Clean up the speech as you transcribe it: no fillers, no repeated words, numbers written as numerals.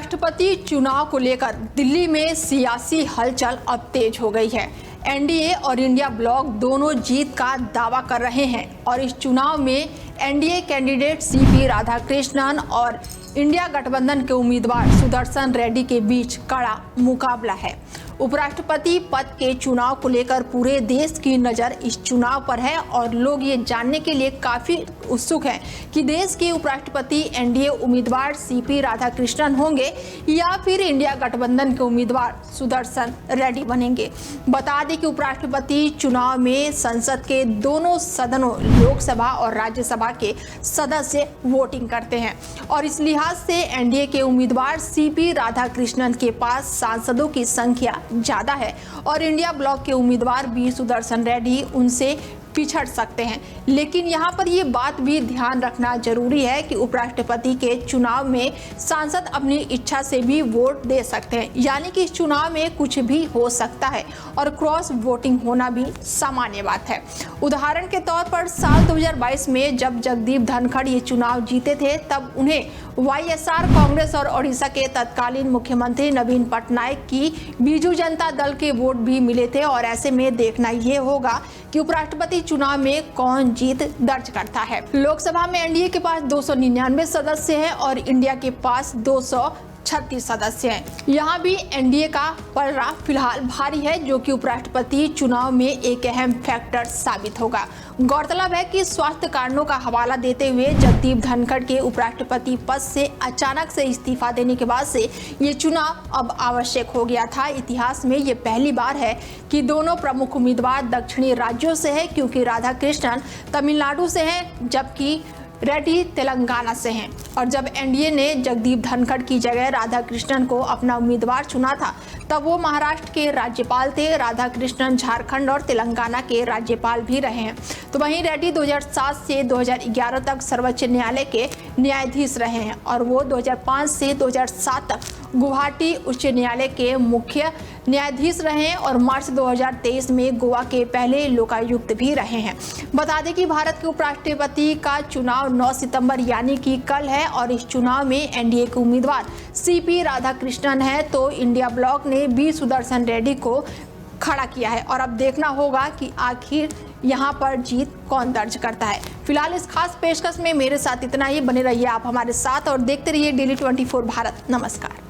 उपराष्ट्रपति चुनाव को लेकर दिल्ली में सियासी हलचल अब तेज हो गई है। एनडीए और इंडिया ब्लॉक दोनों जीत का दावा कर रहे हैं और इस चुनाव में एनडीए कैंडिडेट सीपी राधाकृष्णन और इंडिया गठबंधन के उम्मीदवार सुदर्शन रेड्डी के बीच कड़ा मुकाबला है। उपराष्ट्रपति पद के चुनाव को लेकर पूरे देश की नज़र इस चुनाव पर है और लोग ये जानने के लिए काफ़ी उत्सुक हैं कि देश के उपराष्ट्रपति एनडीए उम्मीदवार सीपी राधाकृष्णन होंगे या फिर इंडिया गठबंधन के उम्मीदवार सुदर्शन रेड्डी बनेंगे। बता दें कि उपराष्ट्रपति चुनाव में संसद के दोनों सदनों लोकसभा और राज्यसभा के सदस्य वोटिंग करते हैं और इस लिहाज से एनडीए के उम्मीदवार सीपी राधाकृष्णन के पास सांसदों की संख्या ज्यादा है और इंडिया ब्लॉक के उम्मीदवार बी सुदर्शन रेड्डी उनसे पिछड़ सकते हैं। लेकिन यहाँ पर ये बात भी ध्यान रखना जरूरी है कि उपराष्ट्रपति के चुनाव में सांसद अपनी इच्छा से भी वोट दे सकते हैं, यानी कि इस चुनाव में कुछ भी हो सकता है और क्रॉस वोटिंग होना भी सामान्य बात है। उदाहरण के तौर पर साल 2022 में जब जगदीप धनखड़ ये चुनाव जीते थे तब उन्हें वाईएसआर कांग्रेस और ओडिशा के तत्कालीन मुख्यमंत्री नवीन पटनायक की बीजू जनता दल के वोट भी मिले थे और ऐसे में देखना ये होगा कि उपराष्ट्रपति चुनाव में कौन जीत दर्ज करता है। लोकसभा में एनडीए के पास 299 सदस्य हैं और इंडिया के पास 236 सदस्य हैं। यहाँ भी एनडीए का पलड़ा फिलहाल भारी है, जो कि उपराष्ट्रपति चुनाव में एक अहम फैक्टर साबित होगा। गौरतलब है कि स्वास्थ्य कारणों का हवाला देते हुए जगदीप धनखड़ के उपराष्ट्रपति पद से अचानक से इस्तीफा देने के बाद से ये चुनाव अब आवश्यक हो गया था। इतिहास में ये पहली बार है कि दोनों प्रमुख उम्मीदवार दक्षिणी राज्यों से हैं, क्योंकि राधाकृष्णन तमिलनाडु से हैं जबकि रेड्डी तेलंगाना से हैं। और जब एनडीए ने जगदीप धनखड़ की जगह राधाकृष्णन को अपना उम्मीदवार चुना था तब वो महाराष्ट्र के राज्यपाल थे। राधाकृष्णन झारखंड और तेलंगाना के राज्यपाल भी रहे हैं। तो वहीं रेड्डी 2007 से 2011 तक सर्वोच्च न्यायालय के न्यायाधीश रहे हैं और वो 2005 से 2007 तक गुवाहाटी उच्च न्यायालय के मुख्य न्यायाधीश रहे हैं और मार्च 2023 में गोवा के पहले लोकायुक्त भी रहे हैं। बता दें कि भारत के उपराष्ट्रपति का चुनाव 9 सितंबर यानी कि कल है और इस चुनाव में एनडीए के उम्मीदवार सीपी राधाकृष्णन है तो इंडिया ब्लॉक ने बी सुदर्शन रेड्डी को खड़ा किया है और अब देखना होगा कि आखिर यहाँ पर जीत कौन दर्ज करता है। फिलहाल इस खास पेशकश में मेरे साथ इतना ही। बने रहिए आप हमारे साथ और देखते रहिए डेली 24 भारत। नमस्कार।